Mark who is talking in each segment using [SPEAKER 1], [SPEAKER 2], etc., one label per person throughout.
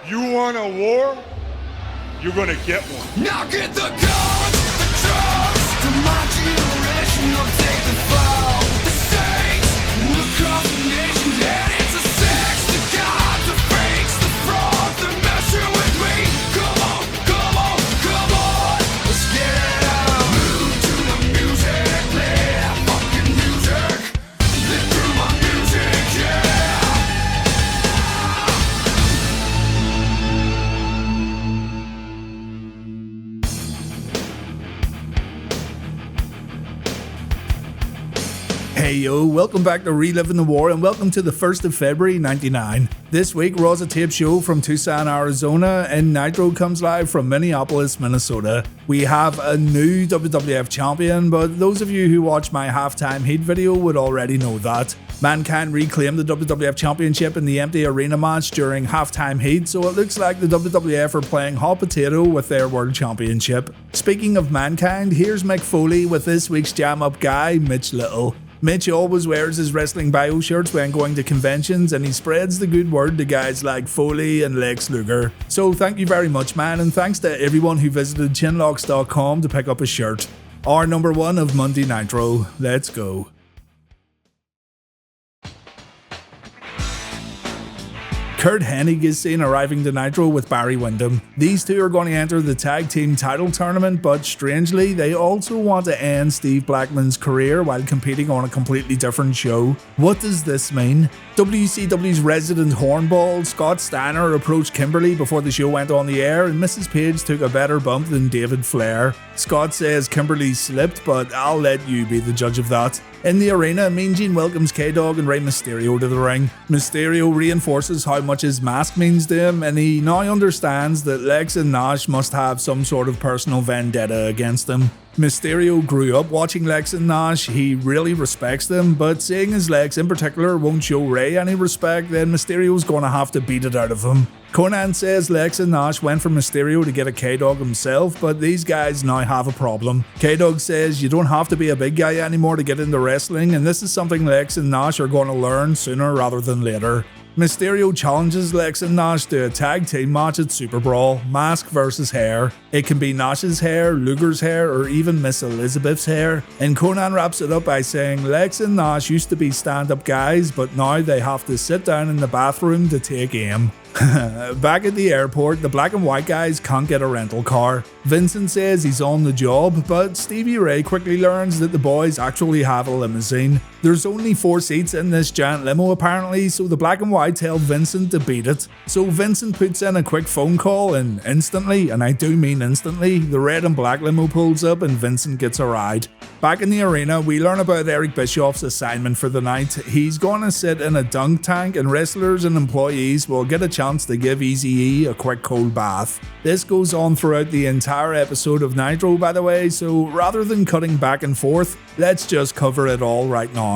[SPEAKER 1] You want a war? You're gonna get one.
[SPEAKER 2] Now get the guns, the drugs, to my generation will take the fall. The saints will across the nation, and it's a sex, the gods, the fakes, the frauds, they're messing with me. Come on, come on, come on, let's get it out. Move to the music, play that fucking music. Live through my music, yeah.
[SPEAKER 3] Hey yo, welcome back to Reliving the War and welcome to the 1st of February 99. This week Raw's a tape show from Tucson, Arizona and Nitro comes live from Minneapolis, Minnesota. We have a new WWF champion, but those of you who watched my halftime heat video would already know that. Mankind reclaimed the WWF Championship in the empty arena match during halftime heat, so it looks like the WWF are playing hot potato with their World Championship. Speaking of Mankind, here's Mick Foley with this week's jam-up guy, Mitch Little. Mitch always wears his wrestling bio shirts when going to conventions and he spreads the good word to guys like Foley and Lex Luger. So thank you very much, man, and thanks to everyone who visited chinlocks.com to pick up a shirt. Our number one of Monday Nitro. Let's go. Curt Hennig is seen arriving to Nitro with Barry Windham. These two are going to enter the tag team title tournament, but strangely, they also want to end Steve Blackman's career while competing on a completely different show. What does this mean? WCW's resident hornball, Scott Steiner, approached Kimberly before the show went on the air, and Mrs. Page took a better bump than David Flair. Scott says Kimberly slipped, but I'll let you be the judge of that. In the arena, Mean Gene welcomes K-Dog and Rey Mysterio to the ring. Mysterio reinforces how much his mask means to him, and he now understands that Lex and Nash must have some sort of personal vendetta against him. Mysterio grew up watching Lex and Nash, he really respects them, but seeing as Lex in particular won't show Rey any respect, then Mysterio's gonna have to beat it out of him. Konnan says Lex and Nash went for Mysterio to get a K-Dog himself, but these guys now have a problem. K-Dog says you don't have to be a big guy anymore to get into wrestling, and this is something Lex and Nash are gonna learn sooner rather than later. Mysterio challenges Lex and Nash to a tag team match at Superbrawl, mask versus hair. It can be Nash's hair, Luger's hair, or even Miss Elizabeth's hair. And Konnan wraps it up by saying Lex and Nash used to be stand-up guys, but now they have to sit down in the bathroom to take aim. Back at the airport, the black and white guys can't get a rental car. Vincent says he's on the job, but Stevie Ray quickly learns that the boys actually have a limousine. There's only 4 seats in this giant limo apparently, so the black and white tell Vincent to beat it. So Vincent puts in a quick phone call and instantly, and I do mean instantly, the red and black limo pulls up and Vincent gets a ride. Back in the arena, we learn about Eric Bischoff's assignment for the night. He's gonna sit in a dunk tank and wrestlers and employees will get a chance to give Eazy-E a quick cold bath. This goes on throughout the entire episode of Nitro, by the way, so rather than cutting back and forth, let's just cover it all right now.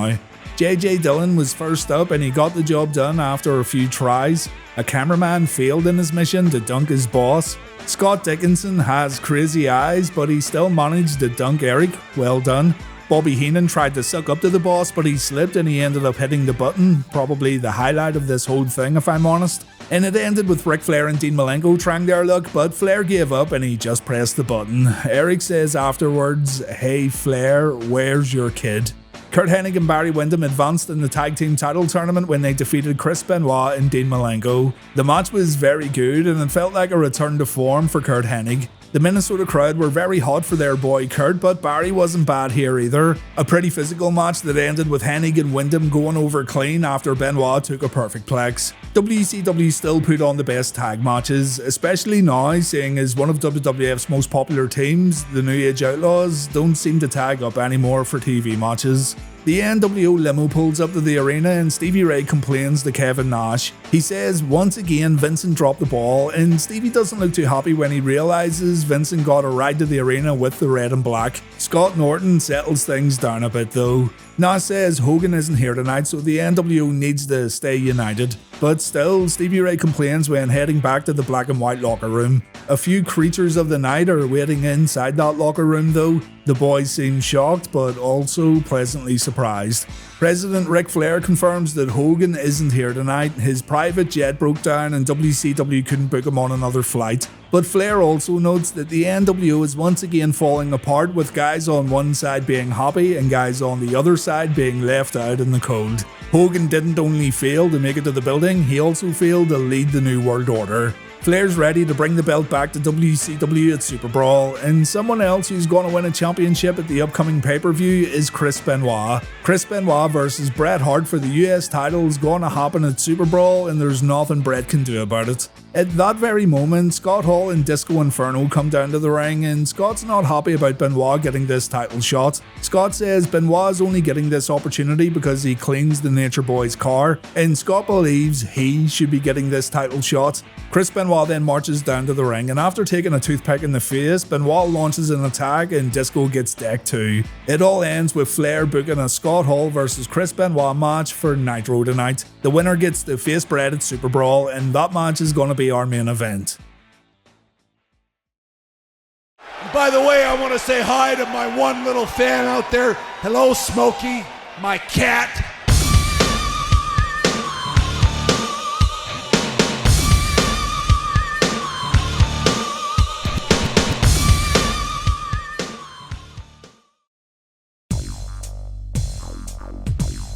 [SPEAKER 3] JJ Dillon was first up and he got the job done after a few tries. A cameraman failed in his mission to dunk his boss. Scott Dickinson has crazy eyes, but he still managed to dunk Eric. Well done. Bobby Heenan tried to suck up to the boss, but he slipped and he ended up hitting the button. Probably the highlight of this whole thing, if I'm honest. And it ended with Ric Flair and Dean Malenko trying their luck, but Flair gave up and he just pressed the button. Eric says afterwards, "Hey Flair, where's your kid?" Curt Hennig and Barry Windham advanced in the tag team title tournament when they defeated Chris Benoit and Dean Malenko. The match was very good and it felt like a return to form for Curt Hennig. The Minnesota crowd were very hot for their boy Curt, but Barry wasn't bad here either. A pretty physical match that ended with Hennig and Windham going over clean after Benoit took a perfect plex. WCW still put on the best tag matches, especially now, seeing as one of WWF's most popular teams, the New Age Outlaws, don't seem to tag up anymore for TV matches. The NWO limo pulls up to the arena and Stevie Ray complains to Kevin Nash. He says once again Vincent dropped the ball and Stevie doesn't look too happy when he realises Vincent got a ride to the arena with the red and black. Scott Norton settles things down a bit though. Nash says Hogan isn't here tonight, so the NWO needs to stay united. But still, Stevie Ray complains when heading back to the black and white locker room. A few creatures of the night are waiting inside that locker room though. The boys seem shocked, but also pleasantly surprised. President Ric Flair confirms that Hogan isn't here tonight. His private jet broke down and WCW couldn't book him on another flight. But Flair also notes that the NWO is once again falling apart, with guys on one side being happy and guys on the other side being left out in the cold. Hogan didn't only fail to make it to the building, he also failed to lead the New World Order. Flair's ready to bring the belt back to WCW at Superbrawl, and someone else who's going to win a championship at the upcoming pay-per-view is Chris Benoit. Chris Benoit versus Bret Hart for the US title is going to happen at Superbrawl, and there's nothing Bret can do about it. At that very moment, Scott Hall and Disco Inferno come down to the ring, and Scott's not happy about Benoit getting this title shot. Scott says Benoit is only getting this opportunity because he cleans the Nature Boy's car, and Scott believes he should be getting this title shot. Chris Benoit then marches down to the ring, and after taking a toothpick in the face, Benoit launches an attack and Disco gets decked too. It all ends with Flair booking a Scott Hall versus Chris Benoit match for Nitro tonight. The winner gets to face Bret at Superbrawl, and that match is going to be our main event.
[SPEAKER 4] By the way, I want to say hi to my one little fan out there. Hello, Smokey, my cat.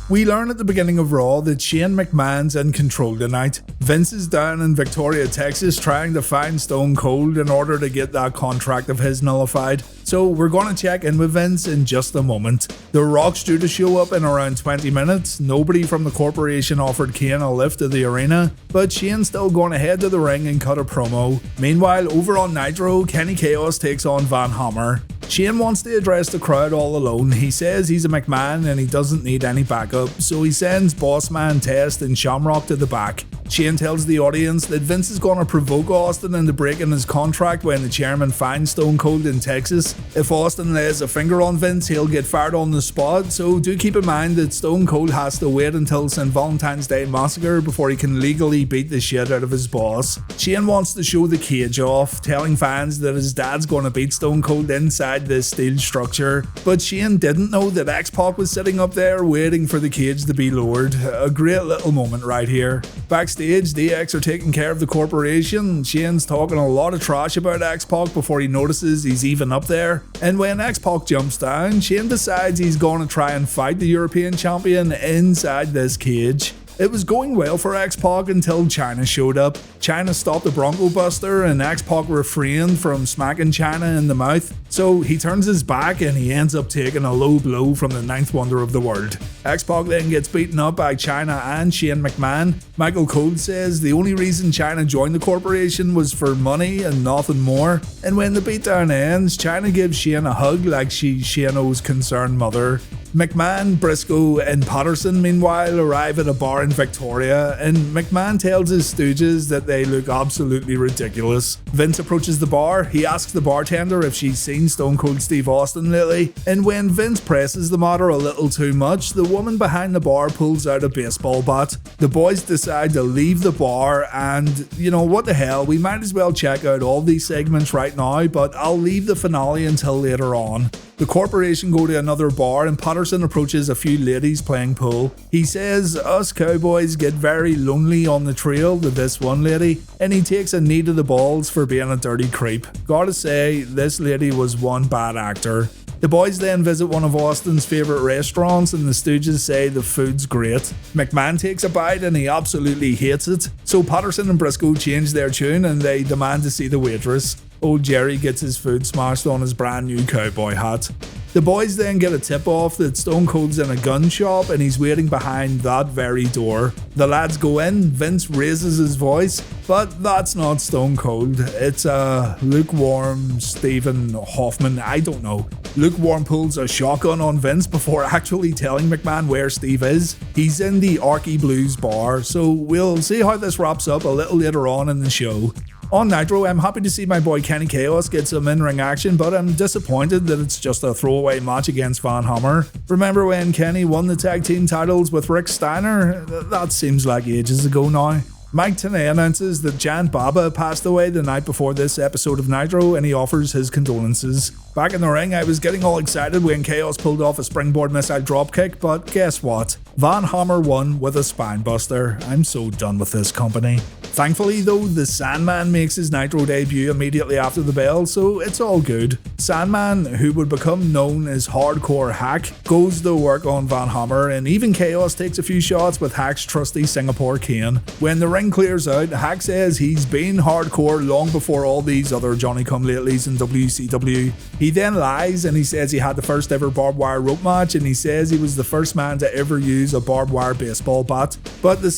[SPEAKER 3] We learn at the beginning of Raw that Shane McMahon's in control tonight. Vince is down in Victoria, Texas trying to find Stone Cold in order to get that contract of his nullified. So we're going to check in with Vince in just a moment. The Rock's due to show up in around 20 minutes. Nobody from the corporation offered Kane a lift to the arena, but Shane's still going to head to the ring and cut a promo. Meanwhile, over on Nitro, Kenny Kaos takes on Van Hammer. Shane wants to address the crowd all alone. He says he's a McMahon and he doesn't need any backup, so he sends Bossman, Test and Shamrock to the back. Shane tells the audience that Vince is going to provoke Austin into breaking his contract when the chairman finds Stone Cold in Texas. If Austin lays a finger on Vince, he'll get fired on the spot, so do keep in mind that Stone Cold has to wait until St. Valentine's Day Massacre before he can legally beat the shit out of his boss. Shane wants to show the cage off, telling fans that his dad's going to beat Stone Cold inside this steel structure, but Shane didn't know that X-Pac was sitting up there waiting for the cage to be lowered. A great little moment right here. Backstage, DX are taking care of the corporation. Shane's talking a lot of trash about X-Pac before he notices he's even up there, and when X-Pac jumps down, Shane decides he's going to try and fight the European champion inside this cage. It was going well for X-Pac until Chyna showed up. Chyna stopped the Bronco Buster and X-Pac refrained from smacking Chyna in the mouth, so he turns his back and he ends up taking a low blow from the ninth wonder of the world. X-Pac then gets beaten up by Chyna and Shane McMahon. Michael Cole says the only reason Chyna joined the corporation was for money and nothing more, and when the beatdown ends, Chyna gives Shane a hug like she's Shano's concerned mother. McMahon, Briscoe and Patterson meanwhile arrive at a bar in Victoria, and McMahon tells his stooges that they look absolutely ridiculous. Vince approaches the bar, he asks the bartender if she's seen Stone Cold Steve Austin lately, and when Vince presses the matter a little too much, the woman behind the bar pulls out a baseball bat. The boys decide to leave the bar, and you know what the hell, we might as well check out all these segments right now, but I'll leave the finale until later on. The corporation go to another bar and Patterson approaches a few ladies playing pool. He says us cowboys get very lonely on the trail to this one lady, and he takes a knee to the balls for being a dirty creep. Gotta say, this lady was one bad actor. The boys then visit one of Austin's favourite restaurants and the Stooges say the food's great. McMahon takes a bite and he absolutely hates it, so Patterson and Briscoe change their tune and they demand to see the waitress. Old Jerry gets his food smashed on his brand new cowboy hat. The boys then get a tip off that Stone Cold's in a gun shop and he's waiting behind that very door. The lads go in, Vince raises his voice, but that's not Stone Cold. It's a lukewarm Stephen Hoffman, I don't know. Lukewarm pulls a shotgun on Vince before actually telling McMahon where Steve is. He's in the Arky Blues bar, so we'll see how this wraps up a little later on in the show. On Nitro, I'm happy to see my boy Kenny Kaos get some in-ring action, but I'm disappointed that it's just a throwaway match against Van Hammer. Remember when Kenny won the tag team titles with Rick Steiner? That seems like ages ago now. Mike Tenay announces that Jan Baba passed away the night before this episode of Nitro, and he offers his condolences. Back in the ring, I was getting all excited when Kaos pulled off a springboard missile dropkick, but guess what? Van Hammer won with a spinebuster. I'm so done with this company. Thankfully though, the Sandman makes his Nitro debut immediately after the bell, so it's all good. Sandman, who would become known as Hardcore Hack, goes to work on Van Hammer, and even Kaos takes a few shots with Hack's trusty Singapore cane. When the ring clears out, Hack says he's been hardcore long before all these other Johnny-come-latelys in WCW. He then lies and he says he had the first ever barbed wire rope match, and he says he was the first man to ever use a barbed wire baseball bat. But the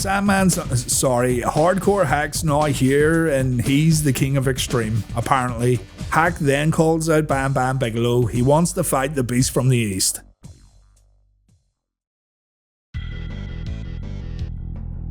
[SPEAKER 3] Hardcore Hack's now here and he's the king of extreme, apparently. Hack then calls out Bam Bam Bigelow. He wants to fight the beast from the east.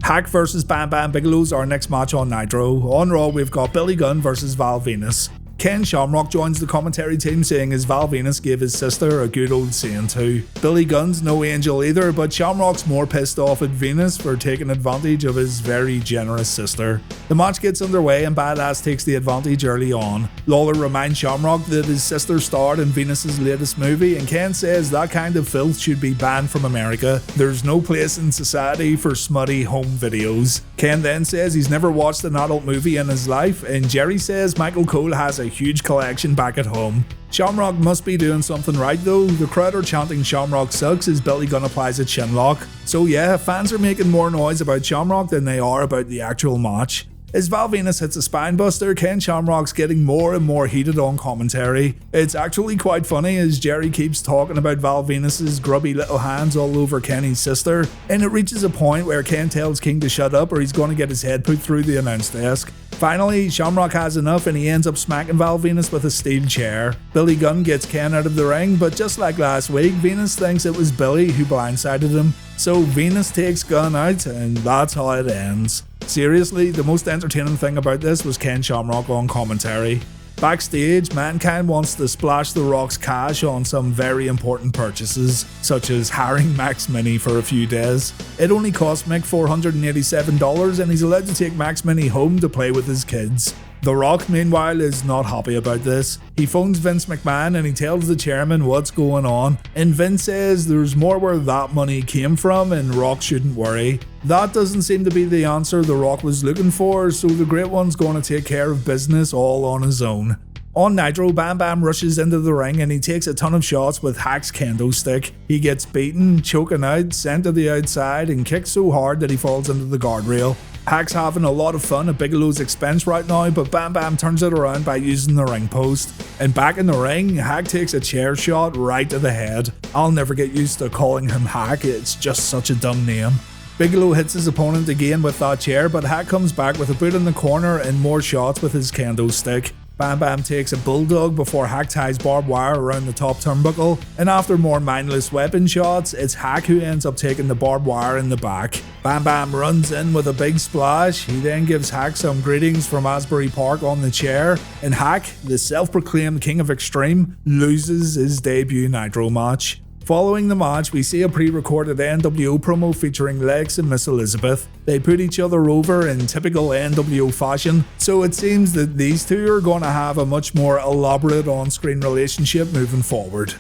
[SPEAKER 3] Hack vs Bam Bam Bigelow's our next match on Nitro. On Raw, we've got Billy Gunn vs Val Venis. Ken Shamrock joins the commentary team saying his Val Venis gave his sister a good old saying too. Billy Gunn's no angel either, but Shamrock's more pissed off at Venis for taking advantage of his very generous sister. The match gets underway and Badass takes the advantage early on. Lawler reminds Shamrock that his sister starred in Venus' latest movie, and Ken says that kind of filth should be banned from America. There's no place in society for smutty home videos. Ken then says he's never watched an adult movie in his life, and Jerry says Michael Cole has a huge collection back at home. Shamrock must be doing something right though. The crowd are chanting Shamrock sucks as Billy Gunn applies a chinlock. So yeah, fans are making more noise about Shamrock than they are about the actual match. As Val Venis hits a spinebuster, Ken Shamrock's getting more and more heated on commentary. It's actually quite funny as Jerry keeps talking about Val Venis's grubby little hands all over Kenny's sister, and it reaches a point where Ken tells King to shut up or he's going to get his head put through the announce desk. Finally, Shamrock has enough and he ends up smacking Val Venis with a steel chair. Billy Gunn gets Ken out of the ring, but just like last week, Venis thinks it was Billy who blindsided him. So Venis takes Gunn out and that's how it ends. Seriously, the most entertaining thing about this was Ken Shamrock on commentary. Backstage, Mankind wants to splash The Rock's cash on some very important purchases, such as hiring Max Meanie for a few days. It only cost Mick $487 and he's allowed to take Max Meanie home to play with his kids. The Rock, meanwhile, is not happy about this. He phones Vince McMahon and he tells the chairman what's going on, and Vince says there's more where that money came from and Rock shouldn't worry. That doesn't seem to be the answer the Rock was looking for, so the Great One's going to take care of business all on his own. On Nitro, Bam Bam rushes into the ring and he takes a ton of shots with Hack's kendo stick. He gets beaten, choking out, sent to the outside, and kicked so hard that he falls into the guardrail. Hack's having a lot of fun at Bigelow's expense right now, but Bam Bam turns it around by using the ring post. And back in the ring, Hack takes a chair shot right to the head. I'll never get used to calling him Hack, it's just such a dumb name. Bigelow hits his opponent again with that chair, but Hack comes back with a boot in the corner and more shots with his kendo stick. Bam Bam takes a bulldog before Hack ties barbed wire around the top turnbuckle, and after more mindless weapon shots, it's Hack who ends up taking the barbed wire in the back. Bam Bam runs in with a big splash. He then gives Hack some greetings from Asbury Park on the chair, and Hack, the self-proclaimed king of extreme, loses his debut Nitro match. Following the match, we see a pre-recorded NWO promo featuring Lex and Miss Elizabeth. They put each other over in typical NWO fashion, so it seems that these two are going to have a much more elaborate on-screen relationship moving forward.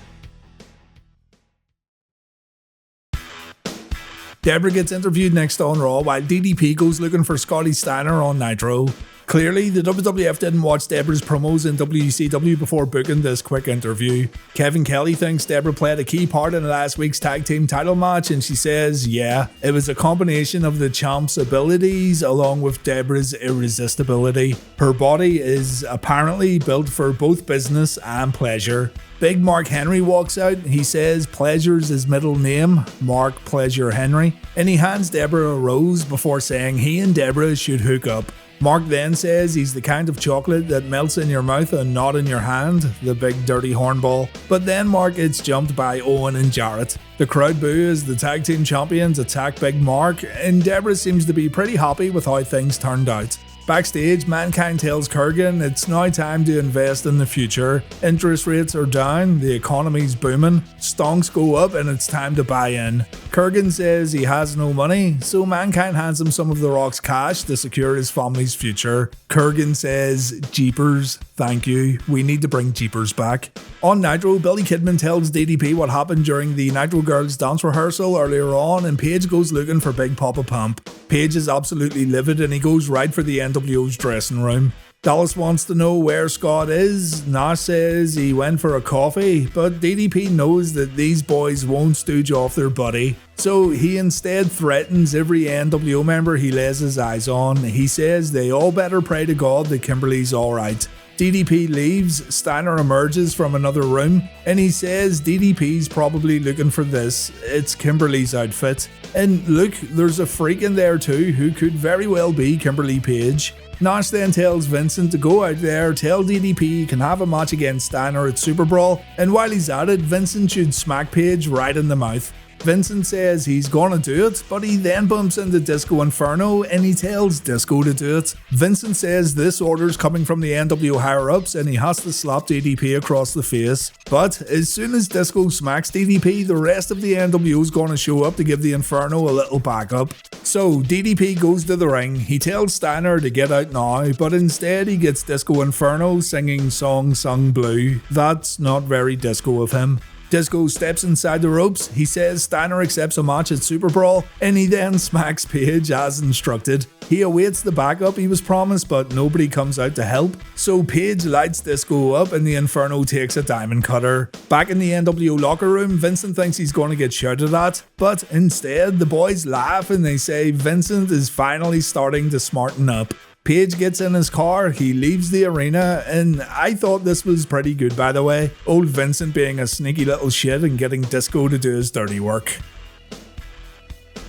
[SPEAKER 3] Debra gets interviewed next on Raw while DDP goes looking for Scotty Steiner on Nitro. Clearly, the WWF didn't watch Debra's promos in WCW before booking this quick interview. Kevin Kelly thinks Debra played a key part in last week's tag team title match, and she says, yeah, it was a combination of the champ's abilities along with Debra's irresistibility. Her body is apparently built for both business and pleasure. Big Mark Henry walks out. He says Pleasure's his middle name, Mark Pleasure Henry, and he hands Debra a rose before saying he and Debra should hook up. Mark then says he's the kind of chocolate that melts in your mouth and not in your hand, the big dirty hornball. But then Mark gets jumped by Owen and Jarrett. The crowd boo as the tag team champions attack Big Mark, and Debra seems to be pretty happy with how things turned out. Backstage, Mankind tells Kurrgan it's now time to invest in the future. Interest rates are down, the economy's booming, stonks go up, and it's time to buy in. Kurrgan says he has no money, so Mankind hands him some of The Rock's cash to secure his family's future. Kurrgan says, "Jeepers, thank you, we need to bring Jeepers back." On Nitro, Billy Kidman tells DDP what happened during the Nitro Girls dance rehearsal earlier on, and Paige goes looking for Big Papa Pump. Paige is absolutely livid and he goes right for the NWO's dressing room. Dallas wants to know where Scott is. Nash says he went for a coffee, but DDP knows that these boys won't stooge off their buddy. So he instead threatens every NWO member he lays his eyes on. He says they all better pray to God that Kimberly's alright. DDP leaves, Steiner emerges from another room, and he says DDP's probably looking for this. It's Kimberly's outfit. And look, there's a freak in there too who could very well be Kimberly Page. Nash then tells Vincent to go out there, tell DDP he can have a match against Steiner at Superbrawl, and while he's at it, Vincent should smack Page right in the mouth. Vincent says he's gonna do it, but he then bumps into Disco Inferno and he tells Disco to do it. Vincent says this order's coming from the NWO higher-ups and he has to slap DDP across the face. But as soon as Disco smacks DDP, the rest of the NWO's gonna show up to give the Inferno a little backup. So DDP goes to the ring, he tells Steiner to get out now, but instead he gets Disco Inferno singing Song Sung Blue. That's not very disco of him. Disco steps inside the ropes, he says Steiner accepts a match at Superbrawl, and he then smacks Page as instructed. He awaits the backup he was promised, but nobody comes out to help, so Page lights Disco up and the Inferno takes a diamond cutter. Back in the NWO locker room, Vincent thinks he's going to get shouted at, but instead the boys laugh and they say Vincent is finally starting to smarten up. Page gets in his car, he leaves the arena, and I thought this was pretty good by the way. Old Vincent being a sneaky little shit and getting Disco to do his dirty work.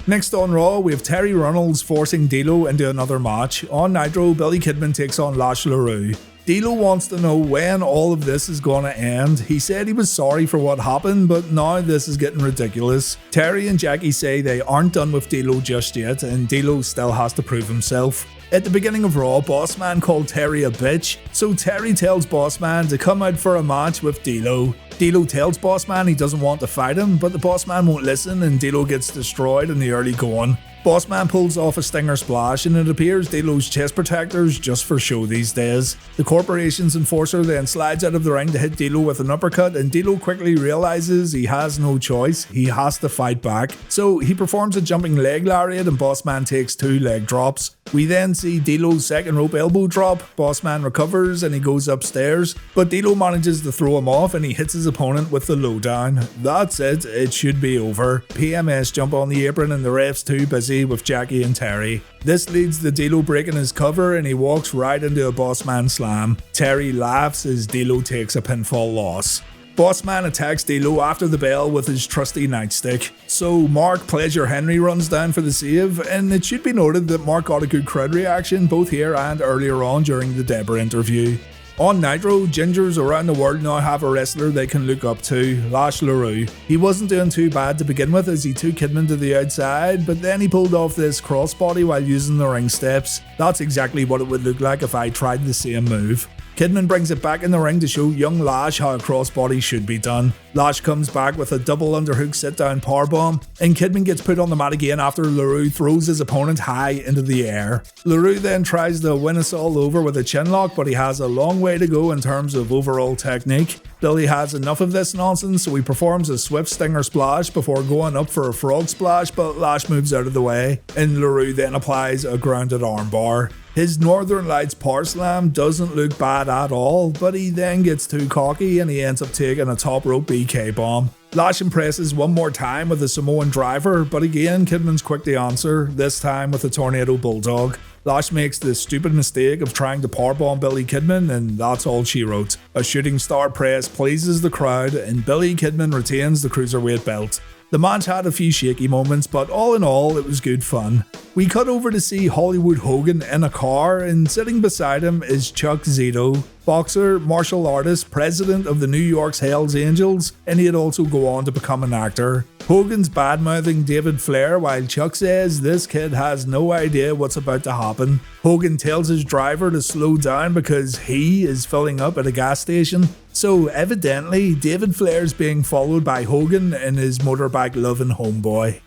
[SPEAKER 3] Next on Raw, we have Terry Runnels forcing D'Lo into another match. On Nitro, Billy Kidman takes on Lash Leroux. D'Lo wants to know when all of this is gonna end. He said he was sorry for what happened, but now this is getting ridiculous. Terry and Jackie say they aren't done with D'Lo just yet, and D'Lo still has to prove himself. At the beginning of Raw, Bossman called Terry a bitch, so Terry tells Bossman to come out for a match with D'Lo. D'Lo tells Bossman he doesn't want to fight him, but the Bossman won't listen and D'Lo gets destroyed in the early going. Bossman pulls off a stinger splash and it appears D'Lo's chest protectors just for show these days. The Corporation's enforcer then slides out of the ring to hit D'Lo with an uppercut, and D'Lo quickly realizes he has no choice, he has to fight back. So he performs a jumping leg lariat and Bossman takes 2 leg drops. We then see D'Lo's second rope elbow drop, Bossman recovers and he goes upstairs, but D'Lo manages to throw him off and he hits his opponent with the lowdown. That's it, it should be over. PMS jump on the apron and the ref's too busy with Jackie and Terry. This leads to D'Lo breaking his cover and he walks right into a Bossman slam. Terry laughs as D'Lo takes a pinfall loss. Bossman attacks D'Lo after the bell with his trusty nightstick. So Mark Pleasure Henry runs down for the save, and it should be noted that Mark got a good crowd reaction both here and earlier on during the Debra interview. On Nitro, gingers around the world now have a wrestler they can look up to, Lash Leroux. He wasn't doing too bad to begin with as he took Kidman to the outside, but then he pulled off this crossbody while using the ring steps. That's exactly what it would look like if I tried the same move. Kidman brings it back in the ring to show young Lash how a crossbody should be done. Lash comes back with a double underhook sit-down powerbomb, and Kidman gets put on the mat again after Leroux throws his opponent high into the air. Leroux then tries to win us all over with a chinlock, but he has a long way to go in terms of overall technique. Billy has enough of this nonsense, so he performs a swift stinger splash before going up for a frog splash, but Lash moves out of the way, and Leroux then applies a grounded armbar. His Northern Lights power slam doesn't look bad at all, but he then gets too cocky and he ends up taking a top rope BK bomb. Lash impresses one more time with a Samoan driver, but again Kidman's quick to answer, this time with a Tornado Bulldog. Lash makes the stupid mistake of trying to powerbomb Billy Kidman, and that's all she wrote. A shooting star press pleases the crowd, and Billy Kidman retains the Cruiserweight belt. The match had a few shaky moments, but all in all, it was good fun. We cut over to see Hollywood Hogan in a car, and sitting beside him is Chuck Zito. boxer, martial artist, president of the New York's Hells Angels, and he'd also go on to become an actor. Hogan's bad-mouthing David Flair while Chuck says this kid has no idea what's about to happen. Hogan tells his driver to slow down because he is filling up at a gas station. So evidently, David Flair's being followed by Hogan and his motorbike-loving homeboy.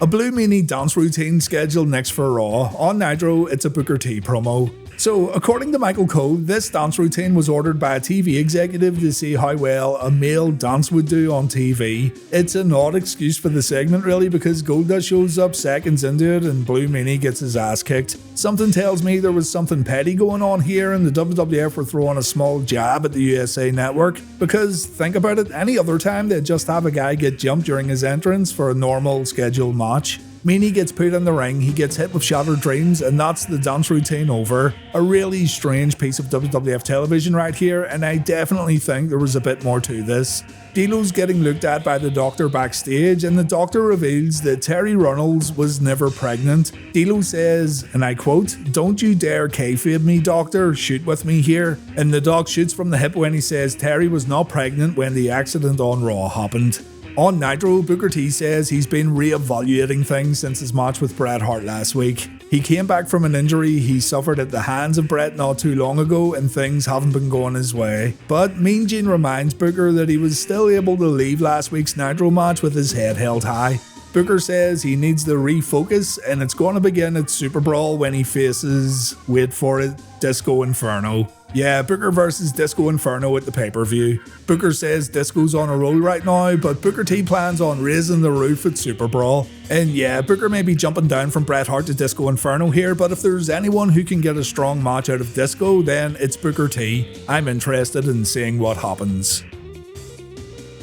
[SPEAKER 3] A Blue Meanie dance routine scheduled next for Raw. On Nitro, it's a Booker T promo. So, according to Michael Cole, this dance routine was ordered by a TV executive to see how well a male dance would do on TV. It's an odd excuse for the segment really, because Goldust shows up seconds into it and Blue Meanie gets his ass kicked. Something tells me there was something petty going on here and the WWF were throwing a small jab at the USA Network, because think about it, any other time they'd just have a guy get jumped during his entrance for a normal scheduled match. Meanie gets put in the ring, he gets hit with Shattered Dreams, and that's the dance routine over. A really strange piece of WWF television right here, and I definitely think there was a bit more to this. D'Lo's getting looked at by the doctor backstage, and the doctor reveals that Terry Runnels was never pregnant. D'Lo says, and I quote, "Don't you dare kayfabe me, doctor, shoot with me here." And the doc shoots from the hip when he says Terry was not pregnant when the accident on Raw happened. On Nitro, Booker T says he's been re-evaluating things since his match with Bret Hart last week. He came back from an injury he suffered at the hands of Bret not too long ago and things haven't been going his way. But Mean Gene reminds Booker that he was still able to leave last week's Nitro match with his head held high. Booker says he needs to refocus and it's going to begin at Superbrawl when he faces, wait for it, Disco Inferno. Yeah, Booker versus Disco Inferno at the pay-per-view. Booker says Disco's on a roll right now, but Booker T plans on raising the roof at Superbrawl. And yeah, Booker may be jumping down from Bret Hart to Disco Inferno here, but if there's anyone who can get a strong match out of Disco, then it's Booker T. I'm interested in seeing what happens.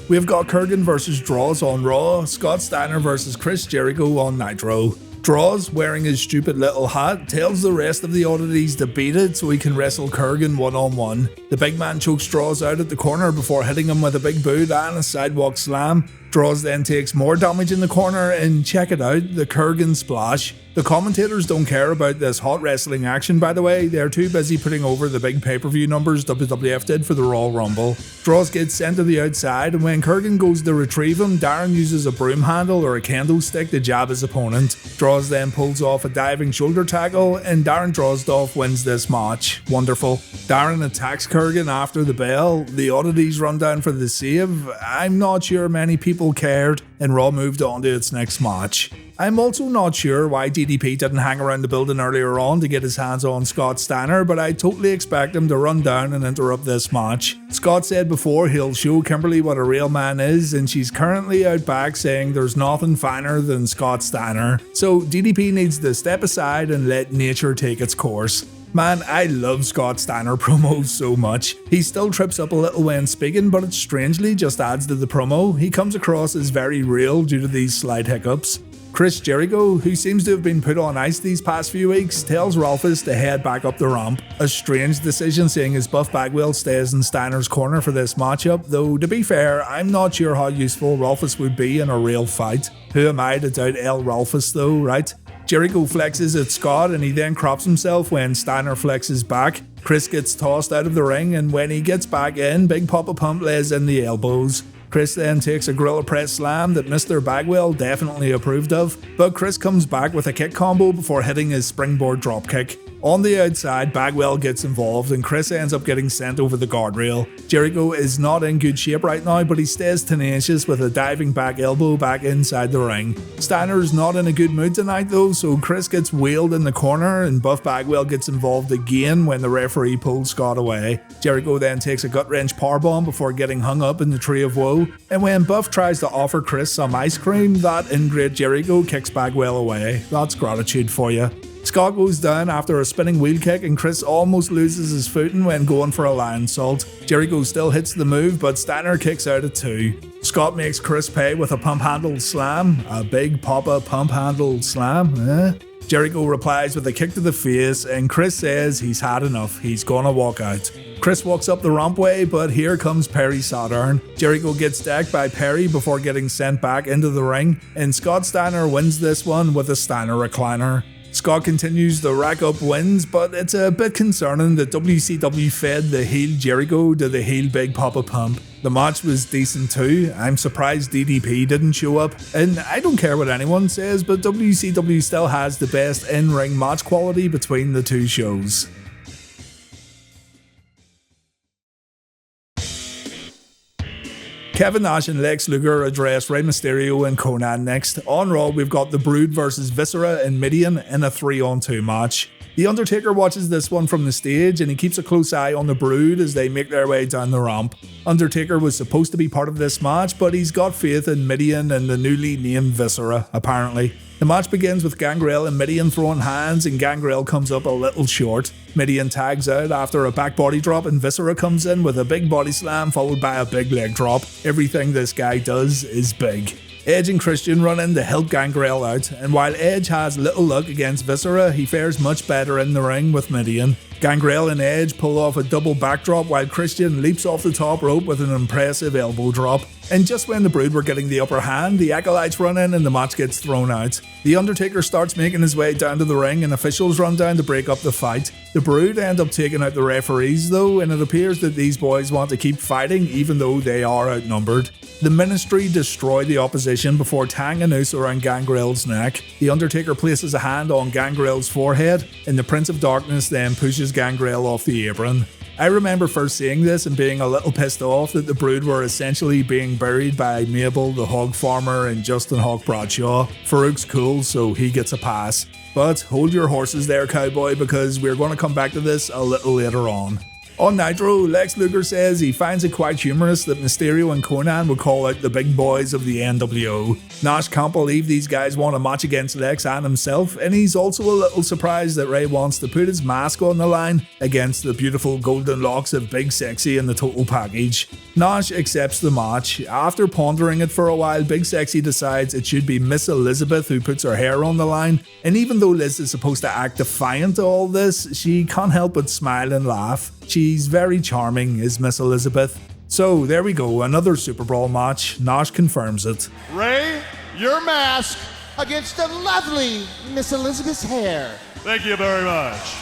[SPEAKER 3] We've got Kurrgan versus Droz on Raw, Scott Steiner versus Chris Jericho on Nitro. Droz, wearing his stupid little hat, tells the rest of the oddities to beat it so he can wrestle Kurrgan one-on-one. The big man chokes Droz out at the corner before hitting him with a big boot and a sidewalk slam. Droz then takes more damage in the corner and check it out, the Kurrgan splash. The commentators don't care about this hot wrestling action, by the way, they're too busy putting over the big pay-per-view numbers WWF did for the Royal Rumble. Droz gets sent to the outside, and when Kurrgan goes to retrieve him, Darren uses a broom handle or a candlestick to jab his opponent. Droz then pulls off a diving shoulder tackle, and Darren Drozdorf wins this match. Wonderful. Darren attacks Kurrgan after the bell, the oddities run down for the save. I'm not sure many people cared, and Raw moved on to its next match. I'm also not sure why DDP didn't hang around the building earlier on to get his hands on Scott Steiner, but I totally expect him to run down and interrupt this match. Scott said before he'll show Kimberly what a real man is, and she's currently out back saying there's nothing finer than Scott Steiner. So DDP needs to step aside and let nature take its course. Man, I love Scott Steiner promos so much. He still trips up a little when speaking, but it strangely just adds to the promo. He comes across as very real due to these slight hiccups. Chris Jericho, who seems to have been put on ice these past few weeks, tells Rolfus to head back up the ramp. A strange decision seeing as Buff Bagwell stays in Steiner's corner for this matchup, though to be fair, I'm not sure how useful Rolfus would be in a real fight. Who am I to doubt El Rolfus though, right? Jericho flexes at Scott and he then crops himself when Steiner flexes back. Chris gets tossed out of the ring and when he gets back in, Big Papa Pump lays in the elbows. Chris then takes a gorilla press slam that Mr. Bagwell definitely approved of, but Chris comes back with a kick combo before hitting his springboard dropkick. On the outside, Bagwell gets involved and Chris ends up getting sent over the guardrail. Jericho is not in good shape right now, but he stays tenacious with a diving back elbow back inside the ring. Steiner's not in a good mood tonight though, so Chris gets wheeled in the corner and Buff Bagwell gets involved again when the referee pulls Scott away. Jericho then takes a gut-wrench powerbomb before getting hung up in the Tree of Woe, and when Buff tries to offer Chris some ice cream, that ingrate Jericho kicks Bagwell away. That's gratitude for you. Scott goes down after a spinning wheel kick and Chris almost loses his footing when going for a lion salt. Jericho still hits the move, but Steiner kicks out at 2. Scott makes Chris pay with a pump handle slam. A big Papa pump handle slam, Jericho replies with a kick to the face and Chris says he's had enough, he's gonna walk out. Chris walks up the rampway, but here comes Perry Saturn. Jericho gets decked by Perry before getting sent back into the ring, and Scott Steiner wins this one with a Steiner recliner. Scott continues to rack up wins, but it's a bit concerning that WCW fed the heel Jericho to the heel Big Papa Pump. The match was decent too. I'm surprised DDP didn't show up, and I don't care what anyone says, but WCW still has the best in-ring match quality between the two shows. Kevin Nash and Lex Luger address Rey Mysterio and Konnan next. On Raw, we've got The Brood versus Viscera and Midian in a 3-on-2 match. The Undertaker watches this one from the stage and he keeps a close eye on the Brood as they make their way down the ramp. Undertaker was supposed to be part of this match, but he's got faith in Midian and the newly named Viscera, apparently. The match begins with Gangrel and Midian throwing hands, and Gangrel comes up a little short. Midian tags out after a back body drop, and Viscera comes in with a big body slam followed by a big leg drop. Everything this guy does is big. Edge and Christian run in to help Gangrel out, and while Edge has little luck against Viscera, he fares much better in the ring with Midian. Gangrel and Edge pull off a double backdrop while Christian leaps off the top rope with an impressive elbow drop. And just when the Brood were getting the upper hand, the Acolytes run in and the match gets thrown out. The Undertaker starts making his way down to the ring and officials run down to break up the fight. The Brood end up taking out the referees though, and it appears that these boys want to keep fighting even though they are outnumbered. The Ministry destroy the opposition before tying a noose around Gangrel's neck. The Undertaker places a hand on Gangrel's forehead, and the Prince of Darkness then pushes Gangrel off the apron. I remember first seeing this and being a little pissed off that the Brood were essentially being buried by Mabel the Hog Farmer and Justin Hawk Bradshaw. Farouk's cool, so he gets a pass. But hold your horses there, cowboy, because we're going to come back to this a little later on. On Nitro, Lex Luger says he finds it quite humorous that Mysterio and Konnan would call out the big boys of the NWO. Nash can't believe these guys want a match against Lex and himself, and he's also a little surprised that Rey wants to put his mask on the line against the beautiful golden locks of Big Sexy in the total package. Nash accepts the match. After pondering it for a while, Big Sexy decides it should be Miss Elizabeth who puts her hair on the line, and even though Liz is supposed to act defiant to all this, she can't help but smile and laugh. She's very charming, is Miss Elizabeth. So there we go, another Superbrawl match. Nash confirms it.
[SPEAKER 1] Ray, your mask.
[SPEAKER 5] Against the lovely Miss Elizabeth's hair.
[SPEAKER 1] Thank you very much.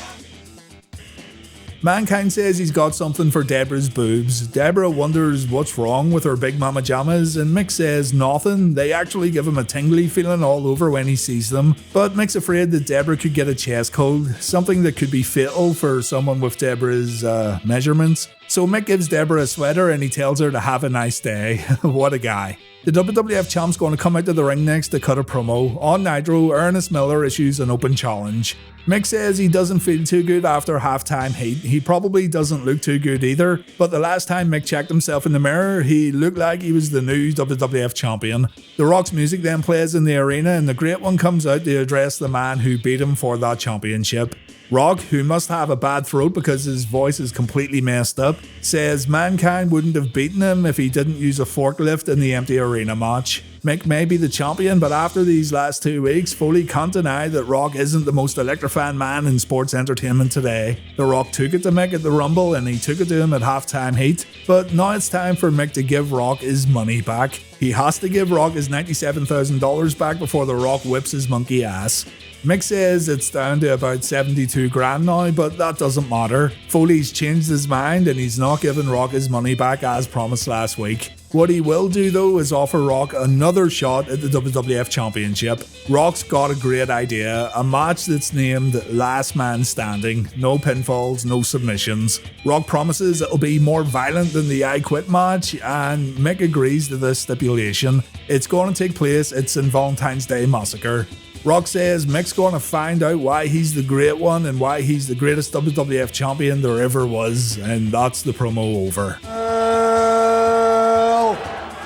[SPEAKER 3] Mankind says he's got something for Debra's boobs. Debra wonders what's wrong with her big mama jammas, and Mick says nothing. They actually give him a tingly feeling all over when he sees them. But Mick's afraid that Debra could get a chest cold, something that could be fatal for someone with Debra's measurements. So Mick gives Debra a sweater and he tells her to have a nice day. What a guy. The WWF champ's going to come out to the ring next to cut a promo. On Nitro, Ernest Miller issues an open challenge. Mick says he doesn't feel too good after halftime heat. He probably doesn't look too good either, but the last time Mick checked himself in the mirror, he looked like he was the new WWF champion. The Rock's music then plays in the arena and the Great One comes out to address the man who beat him for that championship. Rock, who must have a bad throat because his voice is completely messed up, says Mankind wouldn't have beaten him if he didn't use a forklift in the empty arena match. Mick may be the champion, but after these last 2 weeks, Foley can't deny that Rock isn't the most electrifying man in sports entertainment today. The Rock took it to Mick at the Rumble and he took it to him at halftime heat, but now it's time for Mick to give Rock his money back. He has to give Rock his $97,000 back before the Rock whips his monkey ass. Mick says it's down to about 72 grand now, but that doesn't matter. Foley's changed his mind and he's not giving Rock his money back as promised last week. What he will do though is offer Rock another shot at the WWF Championship. Rock's got a great idea, a match that's named Last Man Standing. No pinfalls, no submissions. Rock promises it'll be more violent than the I Quit match, and Mick agrees to this stipulation. It's going to take place at St. Valentine's Day Massacre. Rock says Mick's going to find out why he's the great one and why he's the greatest WWF champion there ever was, and that's the promo over.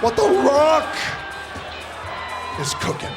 [SPEAKER 4] What the Rock is cooking.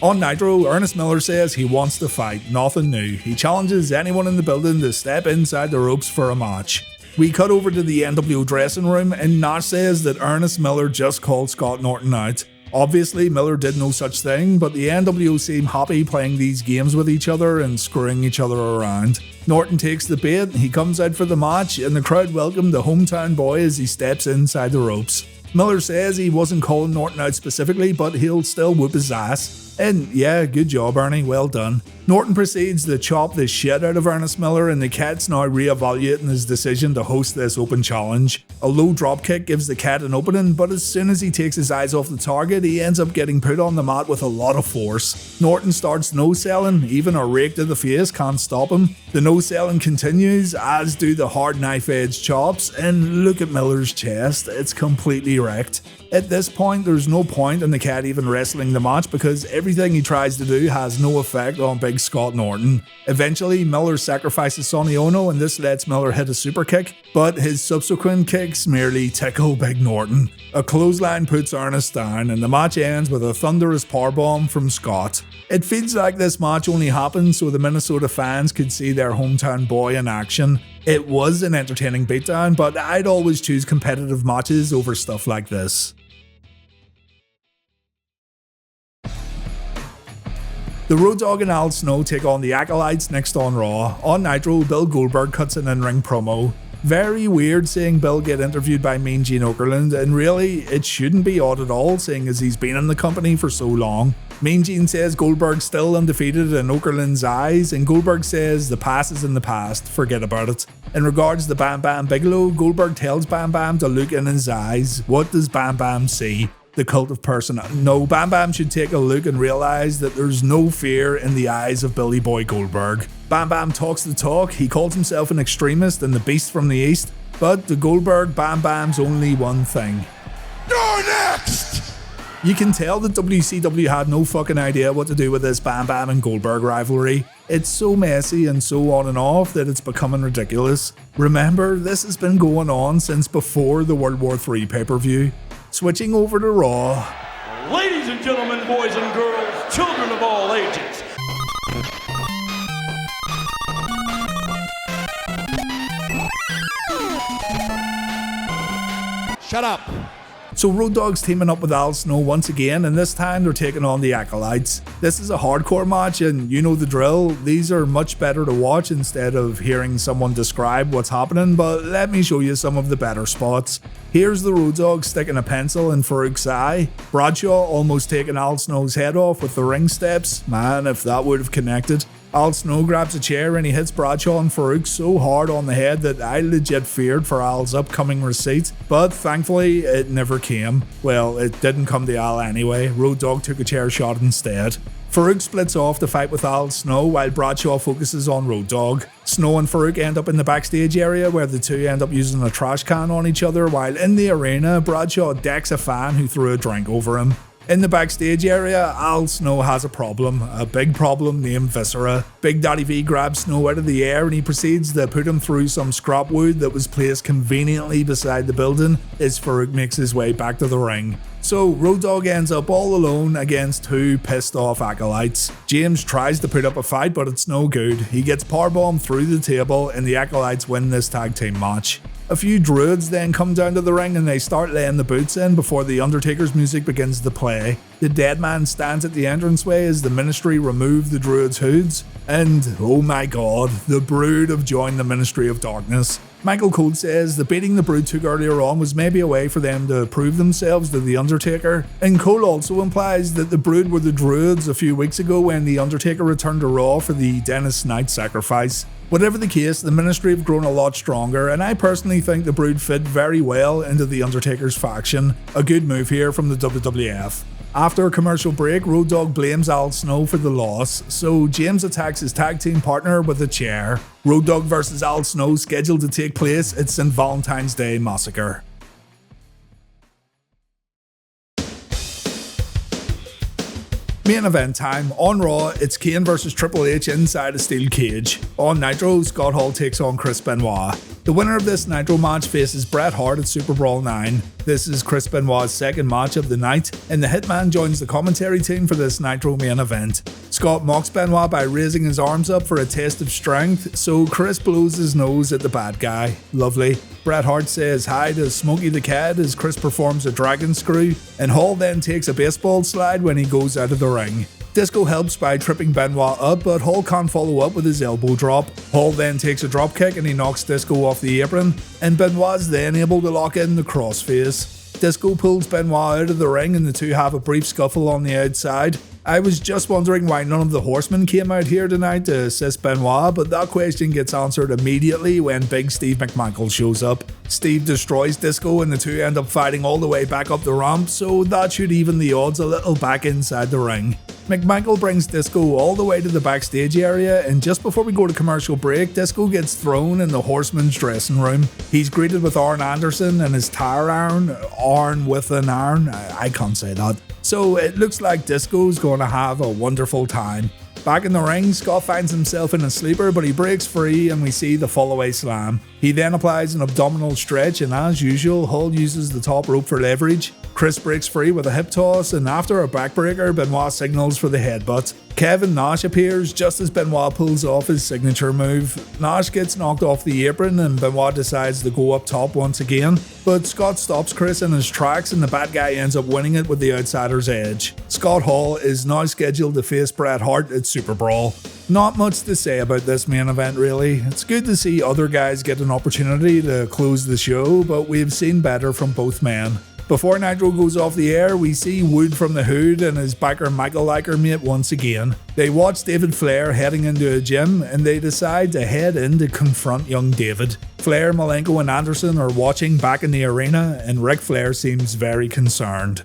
[SPEAKER 3] On Nitro, Ernest Miller says he wants to fight, nothing new. He challenges anyone in the building to step inside the ropes for a match. We cut over to the NWO dressing room and Nash says that Ernest Miller just called Scott Norton out. Obviously, Miller did no such thing, but the NWO seem happy playing these games with each other and screwing each other around. Norton takes the bait, he comes out for the match, and the crowd welcome the hometown boy as he steps inside the ropes. Miller says he wasn't calling Norton out specifically, but he'll still whoop his ass. And yeah, good job Ernie, well done. Norton proceeds to chop the shit out of Ernest Miller, and the Cat's now re-evaluating his decision to host this open challenge. A low dropkick gives the Cat an opening, but as soon as he takes his eyes off the target, he ends up getting put on the mat with a lot of force. Norton starts no-selling, even a rake to the face can't stop him. The no-selling continues, as do the hard knife-edge chops, and look at Miller's chest, it's completely wrecked. At this point, there's no point in the Cat even wrestling the match because everything he tries to do has no effect on Big Scott Norton. Eventually, Miller sacrifices Sonny Ono and this lets Miller hit a super kick, but his subsequent kicks merely tickle Big Norton. A clothesline puts Ernest down and the match ends with a thunderous powerbomb from Scott. It feels like this match only happened so the Minnesota fans could see their hometown boy in action. It was an entertaining beatdown, but I'd always choose competitive matches over stuff like this. The Road Dogg and Al Snow take on the Acolytes next on Raw. On Nitro, Bill Goldberg cuts an in-ring promo. Very weird seeing Bill get interviewed by Mean Gene Okerlund, and really, it shouldn't be odd at all seeing as he's been in the company for so long. Mean Gene says Goldberg's still undefeated in Okerlund's eyes, and Goldberg says the past is in the past, forget about it. In regards to Bam Bam Bigelow, Goldberg tells Bam Bam to look in his eyes. What does Bam Bam see? The cult of personality. No, Bam Bam should take a look and realize that there's no fear in the eyes of Billy Boy Goldberg. Bam Bam talks the talk, he calls himself an extremist and the beast from the east, but to Goldberg, Bam Bam's only one thing.
[SPEAKER 4] You're next!
[SPEAKER 3] You can tell that WCW had no fucking idea what to do with this Bam Bam and Goldberg rivalry. It's so messy and so on and off that it's becoming ridiculous. Remember, this has been going on since before the World War III pay-per-view. Switching over to Raw.
[SPEAKER 6] Ladies and gentlemen, boys and girls, children of all ages.
[SPEAKER 4] Shut up.
[SPEAKER 3] So Road Dogg's teaming up with Al Snow once again, and this time they're taking on the Acolytes. This is a hardcore match, and you know the drill. These are much better to watch instead of hearing someone describe what's happening, but let me show you some of the better spots. Here's the Road Dogg sticking a pencil in Farouk's eye. Bradshaw almost taking Al Snow's head off with the ring steps. Man, if that would have connected. Al Snow grabs a chair and he hits Bradshaw and Farouk so hard on the head that I legit feared for Al's upcoming receipt, but thankfully it never came. Well, it didn't come to Al anyway. Road Dogg took a chair shot instead. Farouk splits off to fight with Al Snow while Bradshaw focuses on Road Dogg. Snow and Farouk end up in the backstage area where the two end up using a trash can on each other, while in the arena, Bradshaw decks a fan who threw a drink over him. In the backstage area, Al Snow has a problem, a big problem named Viscera. Big Daddy V grabs Snow out of the air and he proceeds to put him through some scrap wood that was placed conveniently beside the building as Farouk makes his way back to the ring. So Road Dogg ends up all alone against two pissed off Acolytes. James tries to put up a fight but it's no good. He gets powerbombed through the table and the Acolytes win this tag team match. A few druids then come down to the ring and they start laying the boots in before the Undertaker's music begins to play. The dead man stands at the entranceway as the Ministry remove the druids' hoods, and oh my god, the Brood have joined the Ministry of Darkness. Michael Cole says the beating the Brood took earlier on was maybe a way for them to prove themselves to the Undertaker, and Cole also implies that the Brood were the druids a few weeks ago when the Undertaker returned to Raw for the Dennis Knight sacrifice. Whatever the case, the Ministry have grown a lot stronger, and I personally think the Brood fit very well into the Undertaker's faction. A good move here from the WWF. After a commercial break, Road Dogg blames Al Snow for the loss, so James attacks his tag team partner with a chair. Road Dogg vs Al Snow scheduled to take place at St. Valentine's Day Massacre. Main event time. On Raw, it's Kane vs Triple H inside a steel cage. On Nitro, Scott Hall takes on Chris Benoit. The winner of this Nitro match faces Bret Hart at Superbrawl 9. This is Chris Benoit's second match of the night, and the Hitman joins the commentary team for this Nitro main event. Scott mocks Benoit by raising his arms up for a test of strength, so Chris blows his nose at the bad guy. Lovely. Bret Hart says hi to Smokey the Cat as Chris performs a dragon screw, and Hall then takes a baseball slide when he goes out of the ring. Disco helps by tripping Benoit up, but Hall can't follow up with his elbow drop. Hall then takes a drop kick and he knocks Disco off the apron, and Benoit's then able to lock in the crossface. Disco pulls Benoit out of the ring and the two have a brief scuffle on the outside. I was just wondering why none of the Horsemen came out here tonight to assist Benoit, but that question gets answered immediately when Big Steve McMichael shows up. Steve destroys Disco and the two end up fighting all the way back up the ramp, so that should even the odds a little back inside the ring. McMichael brings Disco all the way to the backstage area, and just before we go to commercial break, Disco gets thrown in the Horseman's dressing room. He's greeted with Arn Anderson and his tire iron, Arn with an iron, I can't say that. So it looks like Disco's going to have a wonderful time. Back in the ring, Scott finds himself in a sleeper, but he breaks free and we see the fallaway slam. He then applies an abdominal stretch, and as usual, Hull uses the top rope for leverage. Chris breaks free with a hip toss, and after a backbreaker, Benoit signals for the headbutt. Kevin Nash appears just as Benoit pulls off his signature move. Nash gets knocked off the apron and Benoit decides to go up top once again, but Scott stops Chris in his tracks and the bad guy ends up winning it with the outsider's edge. Scott Hall is now scheduled to face Bret Hart at Superbrawl. Not much to say about this main event really. It's good to see other guys get an opportunity to close the show, but we've seen better from both men. Before Nitro goes off the air, we see Wood from the Hood and his biker Michael Liker mate once again. They watch David Flair heading into a gym and they decide to head in to confront young David. Flair, Malenko and Anderson are watching back in the arena and Ric Flair seems very concerned.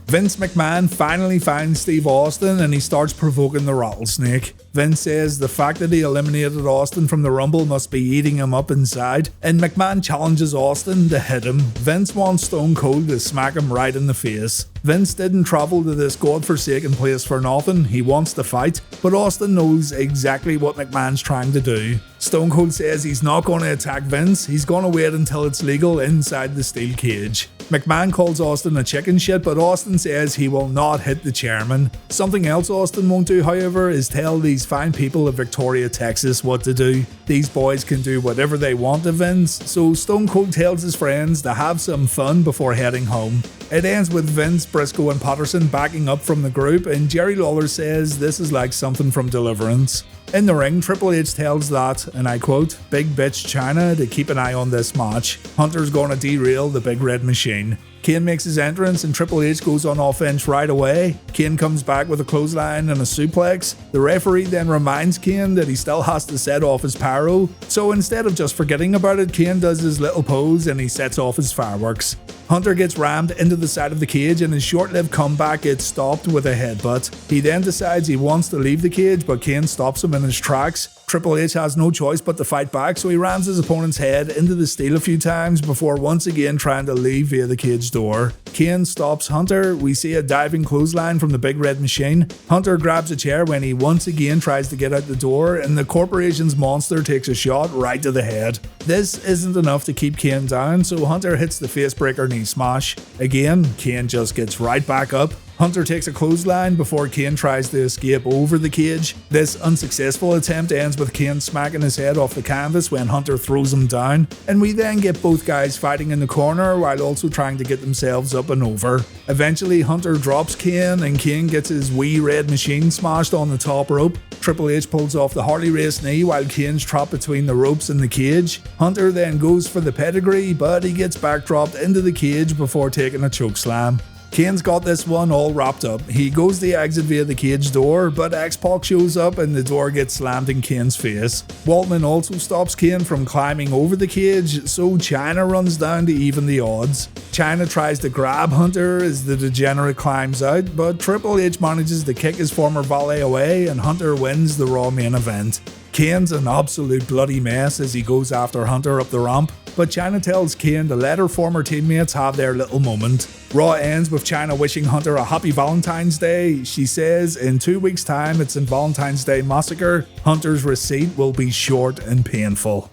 [SPEAKER 3] Vince McMahon finally finds Steve Austin and he starts provoking the rattlesnake. Vince says the fact that he eliminated Austin from the Rumble must be eating him up inside, and McMahon challenges Austin to hit him. Vince wants Stone Cold to smack him right in the face. Vince didn't travel to this godforsaken place for nothing, he wants to fight, but Austin knows exactly what McMahon's trying to do. Stone Cold says he's not going to attack Vince, he's going to wait until it's legal inside the steel cage. McMahon calls Austin a chicken shit, but Austin says he will not hit the chairman. Something else Austin won't do, however, is tell these fine people of Victoria, Texas what to do. These boys can do whatever they want to Vince, so Stone Cold tells his friends to have some fun before heading home. It ends with Vince, Briscoe and Patterson backing up from the group, and Jerry Lawler says this is like something from Deliverance. In the ring, Triple H tells that, and I quote, "Big bitch Chyna to keep an eye on this match. Hunter's gonna derail the big red machine." Kane makes his entrance and Triple H goes on offense right away. Kane comes back with a clothesline and a suplex. The referee then reminds Kane that he still has to set off his pyro, so instead of just forgetting about it, Kane does his little pose and he sets off his fireworks. Hunter gets rammed into the side of the cage and his short-lived comeback gets stopped with a headbutt. He then decides he wants to leave the cage, but Kane stops him in his tracks. Triple H has no choice but to fight back, so he rams his opponent's head into the steel a few times before once again trying to leave via the cage door. Kane stops Hunter. We see a diving clothesline from the big red machine. Hunter grabs a chair when he once again tries to get out the door, and the corporation's monster takes a shot right to the head. This isn't enough to keep Kane down, so Hunter hits the facebreaker knee smash. Again, Kane just gets right back up. Hunter takes a clothesline before Kane tries to escape over the cage. This unsuccessful attempt ends with Kane smacking his head off the canvas when Hunter throws him down, and we then get both guys fighting in the corner while also trying to get themselves up and over. Eventually Hunter drops Kane and Kane gets his wee red machine smashed on the top rope. Triple H pulls off the Harley Race knee while Kane's trapped between the ropes and the cage. Hunter then goes for the pedigree, but he gets backdropped into the cage before taking a chokeslam. Kane's got this one all wrapped up. He goes the exit via the cage door, but X-Pac shows up and the door gets slammed in Kane's face. Waltman also stops Kane from climbing over the cage, so Chyna runs down to even the odds. Chyna tries to grab Hunter as the degenerate climbs out, but Triple H manages to kick his former valet away and Hunter wins the Raw main event. Kane's an absolute bloody mess as he goes after Hunter up the ramp, but Chyna tells Kane to let her former teammates have their little moment. Raw ends with Chyna wishing Hunter a happy Valentine's Day. She says in 2 weeks' time it's in Valentine's Day Massacre. Hunter's receipt will be short and painful.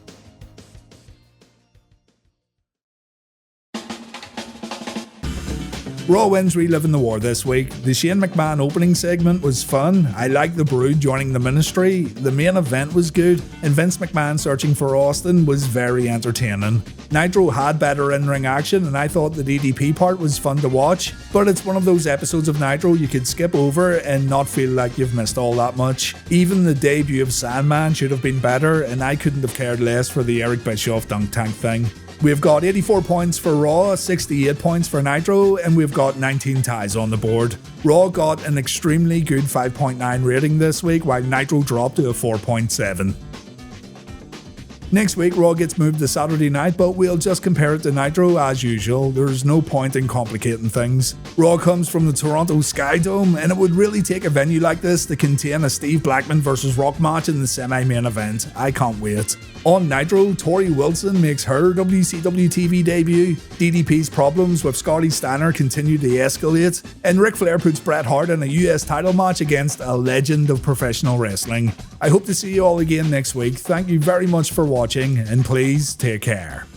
[SPEAKER 3] Raw wins Reliving the War this week. The Shane McMahon opening segment was fun. I liked the Brood joining the Ministry. The main event was good, and Vince McMahon searching for Austin was very entertaining. Nitro had better in-ring action, and I thought the DDP part was fun to watch, but it's one of those episodes of Nitro you could skip over and not feel like you've missed all that much. Even the debut of Sandman should have been better, and I couldn't have cared less for the Eric Bischoff dunk tank thing. We've got 84 points for Raw, 68 points for Nitro, and we've got 19 ties on the board. Raw got an extremely good 5.9 rating this week, while Nitro dropped to a 4.7. Next week, Raw gets moved to Saturday night, but we'll just compare it to Nitro as usual. There's no point in complicating things. Raw comes from the Toronto Sky Dome, and it would really take a venue like this to contain a Steve Blackman vs. Rock match in the semi-main event. I can't wait. On Nitro, Tori Wilson makes her WCW TV debut, DDP's problems with Scott Steiner continue to escalate, and Ric Flair puts Bret Hart in a US title match against a legend of professional wrestling. I hope to see you all again next week. Thank you very much for watching, and please take care.